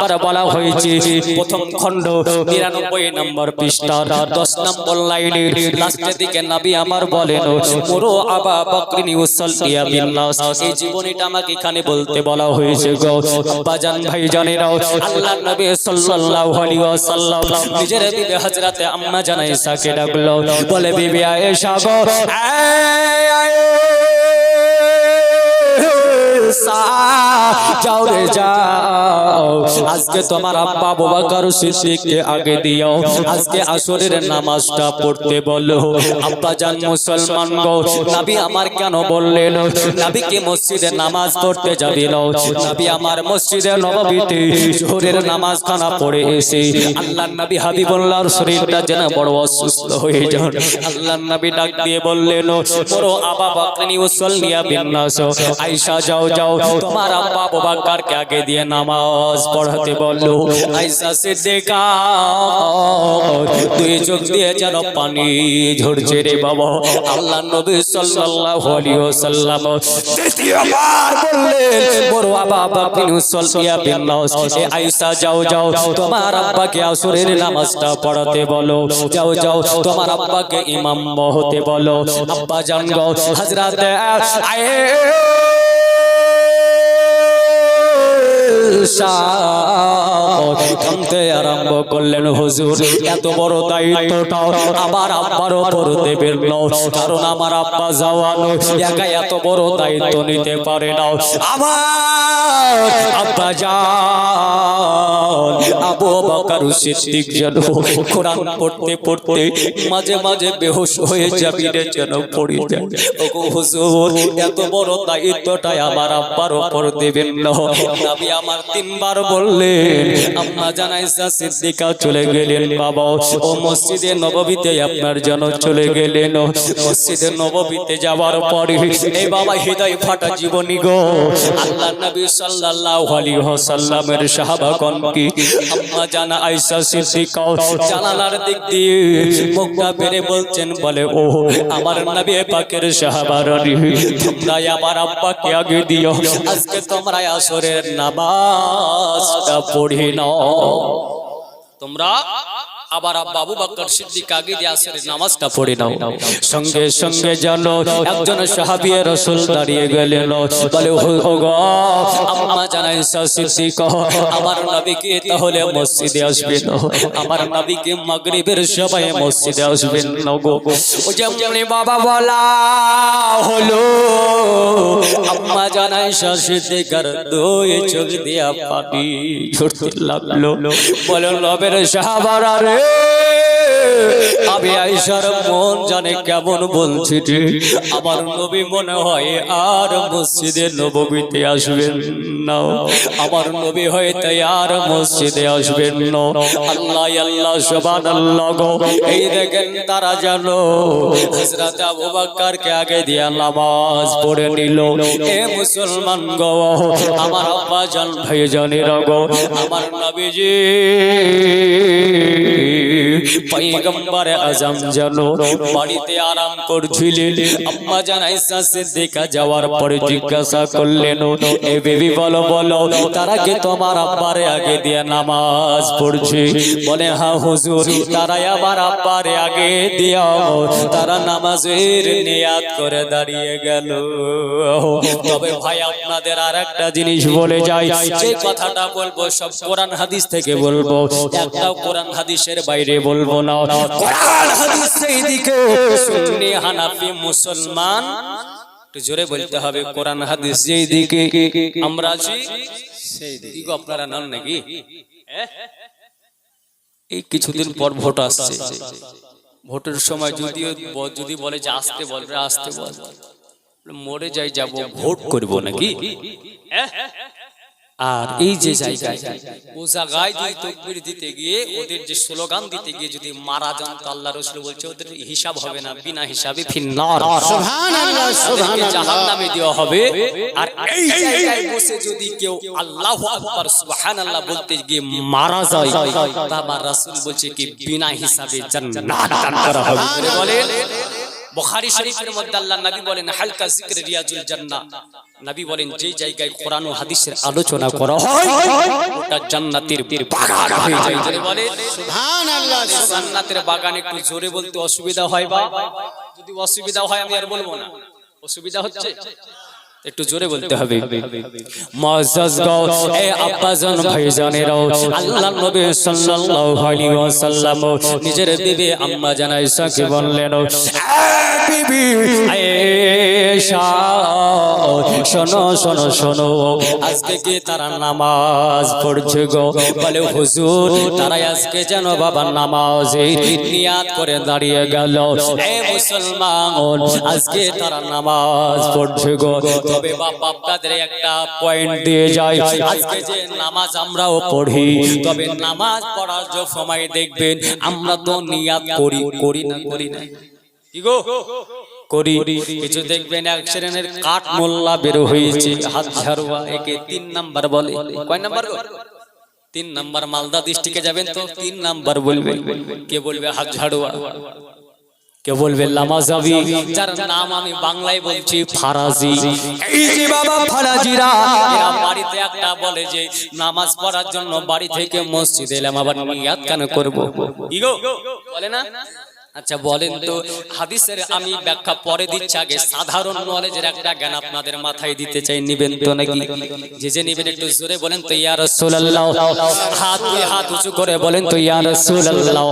1 বলা হয়েছে প্রথম খণ্ড 99 নম্বর পৃষ্ঠা 10 নম্বর লাইনের লাস্টের দিকে নবী আমার বলেন মুরু আবা বকরিন ইউসাল্লিয়া বিন্নাস। এই জীবনীটা আমাকে এখানে বলতে বলা হয়েছে গো আব্বাজান ভাইজানেরা আল্লাহ নবী সাল্লাল্লাহু আলাইহি ওয়াসাল্লাম নিজের বিবি হযরতে আম্মা জান আয়েশাকে ডাকলো, বলে বিবি আয়েশা গো যাও রে যাও, আজকে তোমার আব্বা আবু বকর সিদ্দিককে আগে দিও, আজকে আসরের নামাজটা পড়তে বলো। আব্বা জান মুসলমান গো নবী আমার কেন বললেন নবীকে মসজিদে নামাজ পড়তে যাবি না? নবী আমার মসজিদে নববীতে জোহরের নামাজ খানা পড়ে এসে আল্লাহর নবী হাবিবুল্লাহর শরীরটা যেন বড় অসুস্থ হয়ে যান। আল্লাহর নবী ডাক দিয়ে বললেন পুরো আবা বকরিন ইউসাল্লিয়া বিন্নাস, আয়েশা যাও যাও তোমার আব্বা আবু বকরকে আগে দিয়ে নামাজ পড়াতে বললো। আয়েশা সিদ্দিকা দুই চোখ দিয়ে যেন পানি ঝরছে রে বাবা। আল্লাহর নবী সাল্লাল্লাহু আলাইহি ওয়াসাল্লাম তৃতীয়বার বললেন বড় আবা বকরিন ইউসাল্লিয়া বিন্নাস, এ আয়েশা যাও যাও তোমার আব্বাকে আসরের নামাজটা পড়াতে বলো, যাও যাও তোমার আব্বাকে ইমাম হতে বলো। আব্বা জান গো হযরত কামতে আরম্ভ করলেন, হুজুর এত বড় দায়িত্বটা আমার আব্বার উপর দেবেন না, কারণ আমার আব্বা জওয়ান একা এত বড় দায়িত্ব নিতে পারে না। আমার আব্বা জান আবু বকর সিদ্দিক যেন কোরআন পড়তে পড়তে মাঝে মাঝে বেহুশ হয়ে যাবি রে যেন পড়ে যায়। ওগো হুজুর এত বড় দায়িত্বটা আমার আব্বার উপর দেবেন না। নবী আমার 3 বার বললেন। আম্মা জান আয়েশা সিদ্দিকা চলে গেলেন বাবা ও মসজিদে নববীতে আপনার জন্য চলে গেলেন। মসজিদে নববীতে যাওয়ার পরে এই বাবা হৃদয় ফাটা জীবনী গো আল্লাহর নবী সাল্লাল্লাহু আলাইহি ওয়াসাল্লামের সাহাবাগণ কি আম্মা জান আয়েশা সিদ্দিকা জানালার দিক দিয়ে মুখটা বেরে বলছেন, বলে ও আমার নবী পাকের সাহাবারানি তোমরা আমার আব্বাকে আগে দিও, আজকে তোমরা আসরের নামাজটা পড়ে নাও। তোমরা আবার আব্বা আবু বকর সিদ্দিক আগে দিয়ে আসরের নামাজটা পড়ে নাও। সঙ্গে সঙ্গে জানো একজন সাহাবী রাসূল দাঁড়িয়ে গেলেন, বলে ওগো আম্মা জানাই সিদ্দিক, আমার নবীকে তাহলে মসজিদে আসবেন, আমার নবীকে মাগরিবের সময় মসজিদে আসবেন না গো। ও যেমনি বাবা বলা হলো, আম্মা জানাই সিদ্দিকার দুই চোখ দিয়া পানি ঝরতে লাগলো। বলে নবীর সাহাবারা রে, আমি আয়েশার মন জানে কেমন বলছি, আমার নবী মনে হয় আর মসজিদে নববীতে আসবেন না, আমার নবী হয়তো আর মসজিদে আসবেন না। আল্লাহ আল্লাহ সুবহানাল্লাহ গো। এই দেখেন তারা জানো হযরত আবু বকরকে আগে দিয়ে নামাজ পড়ে নিল। এ মুসলমান গো, আমার আব্বা জান ভাই জানেরা গো, আমার নবীজি পয়গম্বর আজম জানো বাড়িতে আরাম করছিলেন। আম্মা জান আয়েশা সিদ্দিকা যাওয়ার পরে জিজ্ঞাসা করলেন, এ বেবি বলো বলো, তারা কি তোমার আব্বারে আগে দিয়ে নামাজ পড়ছে? বলে হ্যাঁ হুজুর, তারাই আমার আব্বারে আগে দিয়াও তারা নামাজের নিয়াত করে দাঁড়িয়ে গেল। তবে ভাই আপনাদের আর একটা জিনিস বলে যাই, যে কথাটা বলবো সব কোরআন হাদিস থেকে বলবো, একটাও কোরআন হাদিসের বাইরে বলবো না। কোরআন হাদিস সেই দিকে সুন্নি হানাফি মুসলমান, একটু জোরে বলতে হবে, কোরআন হাদিস যেই দিকে আমরা আছি সেই দিকে আপনারা নন নাকি? এই কিছুদিন পর ভোট আসছে, ভোটের সময় যদি বলে যে আসতে বলবে, আসতে বল, মরে যাই যাব, ভোট করব নাকি? আর এই যে জায়গায় ও জায়গায় যদি তাকবীর দিতে গিয়ে ওদের যে স্লোগান দিতে গিয়ে যদি মারা যান, তো আল্লাহ রাসূল বলছে ওদের হিসাব হবে না, বিনা হিসাবে ফিন্নার, সুবহানাল্লাহ সুবহানাল্লাহ, জাহান্নামে দেওয়া হবে। আর এই জায়গায় বসে যদি কেউ আল্লাহু আকবার সুবহানাল্লাহ বলতে গিয়ে মারা যায়, তা আমার রাসূল বলছে কি বিনা হিসাবে জান্নাত দান করা হবে। বলেন বুখারী শরীফের মধ্যে আল্লাহ নবী বলেন হালকা জিকর রিয়াজুল জান্নাহ, নবী বলেন যে জায়গায় কোরআন ও হাদিসের আলোচনা করা হয় ওটা জান্নাতের বাগান হয়ে যায়। জোরে বলেন সুবহানাল্লাহ। জান্নাতের বাগান একটু জোরে বলতে অসুবিধা হয় বা যদি অসুবিধা হয় আমি আর বলবো না, অসুবিধা হচ্ছে একটু জোরে বলতে হবে। মুআজ্জাজ গাও এ আব্বাজান ভাইজানেরাও, আল্লাহর নবী সাল্লাল্লাহু আলাইহি ওয়াসাল্লাম নিজের বিবি আম্মা জান আয়েশাকে বললেন, বিবি আয়েশা শোনো শোনো শোনো, আজকে কি তারা নামাজ পড়ছে গো? বলে হুজুর, তারা আজকে যেন বাবা নামাজে নিয়াত করে দাঁড়িয়ে গেল। এ মুসলমান, আজকে তারা নামাজ পড়ছে গো। তবে বাপ আপনাদের একটা পয়েন্ট দিয়ে যায়, আজকে যে নামাজ আমরাও পড়ি, তবে নামাজ পড়ার যে সময় দেখবেন আমরা তো নিয়াত করি না কি গো? করি। কিছু দেখবেন এক শ্রেণীর কাঠ মোল্লা বের হয়েছে, হাত ঝাড়ুয়া, একে 3 নাম্বার বলে। কয় নাম্বার গো? 3 নাম্বার। মালদা ডিস্ট্রিক্টে যাবেন তো 3 নাম্বার বলবে। কে বলবে হাত ঝাড়ুয়া, কে বলবে লামাজাবি, যার নাম আমি বাংলায় বলছি ফারাজি। এই যে বাবা ফারাজিরা, এরা বাড়িতে একটা বলে যে নামাজ পড়ার জন্য বাড়ি থেকে মসজিদে এলাম, আবার নিয়াত কেন করব? কি গো বলে না? আচ্ছা বলেন তো, হাদিসের আমি ব্যাখ্যা পরে দিচ্ছি, আগে সাধারণ নলেজের একটা জ্ঞান আপনাদের মাথায় দিতে চাই, নিবেন তো নাকি? যে নিবেন একটু জোরে বলেন তো ইয়া রাসূলুল্লাহ, হাত উঁচু করে বলেন তো ইয়া রাসূলুল্লাহ।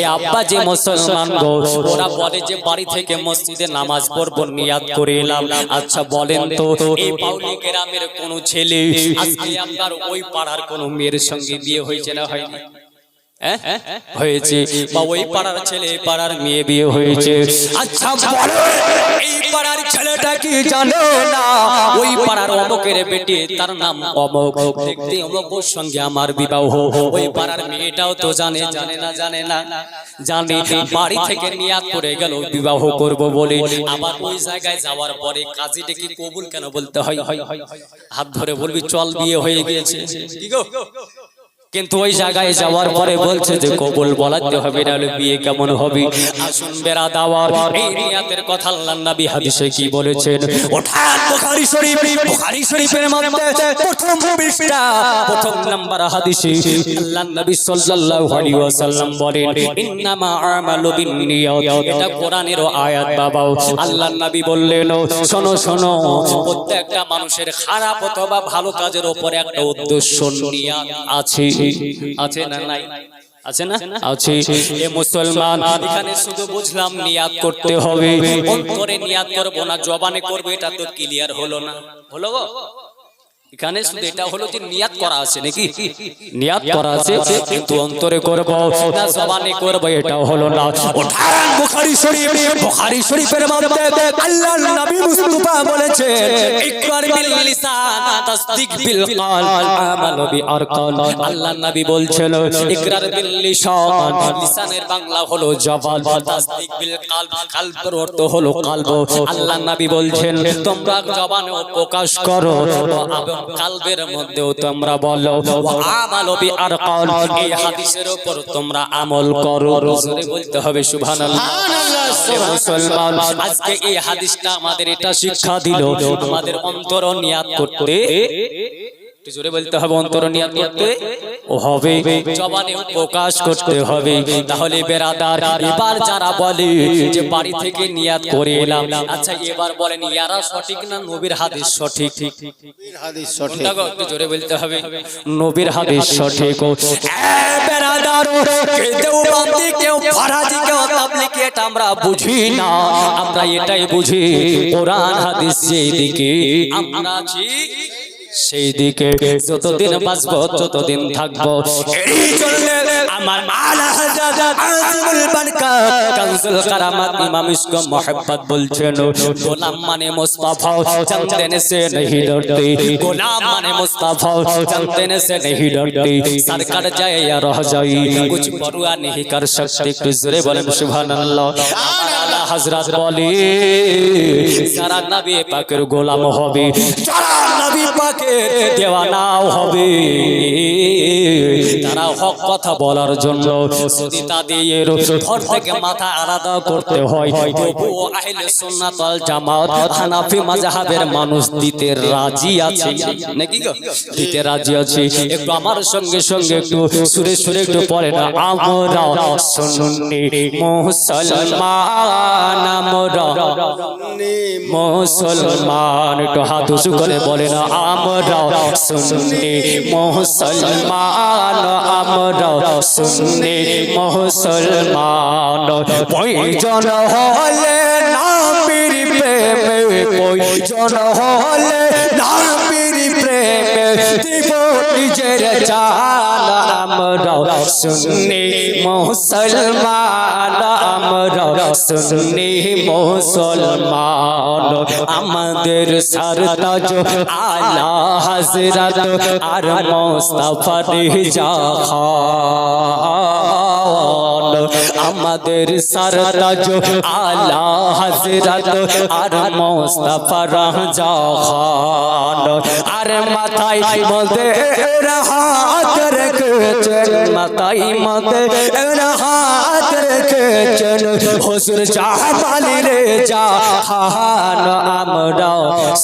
এই আব্বা যে মুসলমান গো, ওরা বলে যে বাড়ি থেকে মসজিদে নামাজ পড়বো, নিয়াত করে এলাম। আচ্ছা বলেন তো, এই পাউলি গ্রামের কোন ছেলে আজকে আপনার ওই পাড়ার কোন মেয়ের সঙ্গে বিয়ে হয়েছে না হয়নি? হয়েছে, বা ওই পাড়ার ছেলে এই পাড়ার মেয়ে বিয়ে হয়েছে। আচ্ছা বলো, এই পাড়ার ছেলেটা কি জানো না ওই পাড়ার অমুকের বেটি, তার নাম অমুক, দেখতে অমুকের সঙ্গে আমার বিবাহ। ওই পাড়ার মেয়েটাও তো জানে না? জানে। বাড়ি থেকে নিয়াত করে গেল বিবাহ করব বলে, আবার ওই জায়গায় যাওয়ার পরে কাজীটা কি কবুল কেন বলতে হয়? হাত ধরে বলবি চল বিয়ে হয়ে গিয়েছে। কি গো কিন্তু ওই জায়গায় যাওয়ার পরে বলছে যে কবুল বলাতে হবে, না হলে বিয়ে কেমন হবে? আসুন বেরাদাওয়ার, এই নিয়াতের কথা আল্লাহর নবী হাদিসে কি বলেছেন? ওঠান বুখারী শরীফ, বুখারী শরীফের মধ্যে প্রথম পৃষ্ঠা, প্রথম নাম্বার হাদিসে আল্লাহর নবী সাল্লাল্লাহু আলাইহি ওয়াসাল্লাম বলেন, ইন্নামা আমালু বিন্নিয়াত। এটা কোরআনের আয়াত বাবা। আল্লাহর নবী বললেন, শোনো শোনো, প্রত্যেকটা মানুষের খারাপ অথবা ভালো কাজের উপরে একটা উদ্দেশ্য নিয়াত আছে। আছে না নাই? আছে না? আছে। এ মুসলমান, এখানে শুধু বুঝলাম নিয়াত করতে হবে, অন্তরে নিয়াত করব না জবানে করব, এটা তো ক্লিয়ার হলো না? হলো গো? এখানে শুধু এটা হলো যে নিয়াত করা আছে নাকি? নিয়াত করা আছে, কিন্তু অন্তরে করব না জবানে করব, এটাও হলো না। ওঠান বুখারী শরীফ, বুখারী শরীফের মধ্যে আল্লাহর নবী মুস্তাফা বলেছেন, ইকরার বিল লিসান তাসদিক বিল কলব আমালু বি আরকান। আল্লাহর নবী বলছেন, ইকরার বিল লিসান, লিসানের বাংলা হলো জবান, তাসদিক বিল কলব, কলবের অর্থ হলো কলব। আল্লাহর নবী বলছেন, তোমরা জবানেও প্রকাশ করো, কালবের মধ্যেও তোমরা বলো, আমালু বি আরকান, এই হাদিসের উপর তোমরা আমল করো। জোরে বলতে হবে সুবহানাল্লাহ। মুসলমান, আজকে এই হাদিসটা আমাদের এটা শিক্ষা দিল, আমাদের অন্তর নিয়াত করতে, জোরে বলতে হবে, অন্তর নিয়াত করতে হবে, জবানে প্রকাশ করতে হবে। তাহলে বেরাদার, এবার যারা বলে যে বাড়ি থেকে নিয়াত করে এলাম, আচ্ছা এবার বলেন ইয়ারা সঠিক না নবীর হাদিস সঠিক? নবীর হাদিস সঠিক। একটু জোরে বলতে হবে, নবীর হাদিস সঠিক। বেরাদার, কেউ বান্দি, কেউ ফরাজি, কেউ তাবলীগী, এটা আমরা বুঝি না। আমরা এটাই বুঝি কোরআন হাদিস যেই দিকে আমরা আছি সেই দিকে যতদিন বাঁচবো ততদিন থাকবো। এই জন্য আমার আলা হযরত আজিমুল বারকাত কানজুল কারামাত ইমাম ইশক মোহাব্বত বলছেন, গোলাম মানে মুস্তাফা জানতে সে नहीं डरते, গোলাম মানে মুস্তাফা জানতে সে नहीं डरते, সরকার যায় या रह जाए कुछ परवाह नहीं कर सकते। একটু জোরে বলেন সুবহানাল্লাহ। আলা হযরত বলে, যারা নবী পাকের গোলাম হবে, যারা নবী পাকের দেওয়ানাও হবে, তারা হক কথা বলার জন্য যদি তাদের ঘর থেকে মাথা আলাদা করতে হয়, তবুও আহলে সুন্নাত ওয়াল জামাত হানাফি মাযহাবের মানুষ দিতে রাজি আছে নাকি গো? দিতে রাজি আছে। একটু আমার সঙ্গে সঙ্গে একটু সুরে সুরে একটু পড়ে না, আমরা সুন্নি মুসলমান, আমরা মুসলমান, একটু হাত উঁচু করে বলে না, আমরা সুন্নি মুসলমান, আমরা সুন্নি মুসলমান। প্রয়োজন হলে নবীর প্রেমে, প্রয়োজন হলে নবীর প্রেমে দিব নিজের জান, আমরা সুন্নি মুসলমান, আমরা সুন্নি মুসলমান। আমাদের সরতাজ আলা হযরত আর মুস্তাফা রিজা খান, আমাদের সরতাজ আলা হযরত আর মুস্তাফা রিজা খান। আর মাথায় মধ্যে হাত রেখেছেন, মাথায় মধ্যে হাত রেখেছেন হুজুর জামালের জাহান। আমরা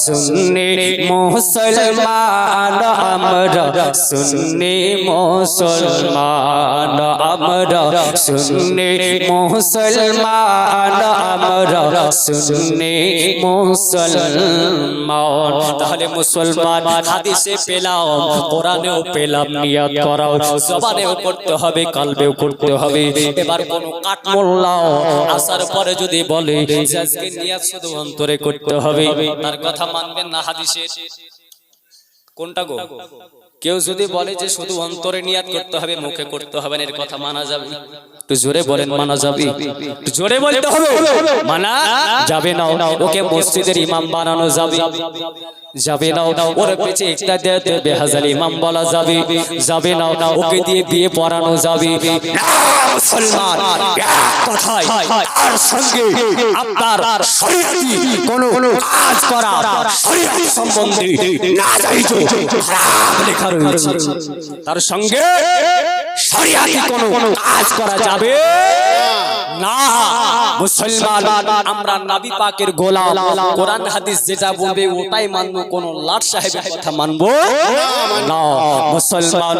সুন্নি মুসলমান, আমরা সুন্নি মুসলমান, আমরা সুন্নি মুসলমান, আমরা সুন্নি মুসলমান। তাহলে মুসলমান হাদিসে পেলাম, কোরআনেও পেলাম, নিয়াত করাও জবানেও করতে হবে, কলবেও করতে হবে। এবার কোন কাটমোল্লা আসার পরে যদি বলে আজকে নিয়াত শুধু অন্তরে করতে হবে, তার কথা মানবেন না হাদিসের? কোনটা গো? কেউ যদি বলে যে শুধু অন্তরে নিয়াত করতে হবে, মুখে করতে হবে না, এর কথা মানা যাবে? একটু জোরে বলেন, মানা যাবে? একটু জোরে বলতে হবে, মানা যাবে না। ওকে মসজিদের ইমাম বানানো যাবে? যাবে না ওর পেছে একটা দিয়ে বেহাজাল ইমাম বলা যাবে যাবে না ওকে দিয়ে বিয়ে পড়ানো যাবে মুসলমান কথাই তার সঙ্গে আপনার শরীয়তি কোন কাজ করা শরীয়ত সম্বন্ধে না জাইজ খারাপ লেখা রয়েছে তার সঙ্গে শরীয়তি কোন কাজ করা যাবে না মুসলমান আমরা নবী পাকের গোলাম কোরআন হাদিস যেটা বলবে ওটাই মানবো কোন লাট সাহেবের কথা মানবো না মুসলমান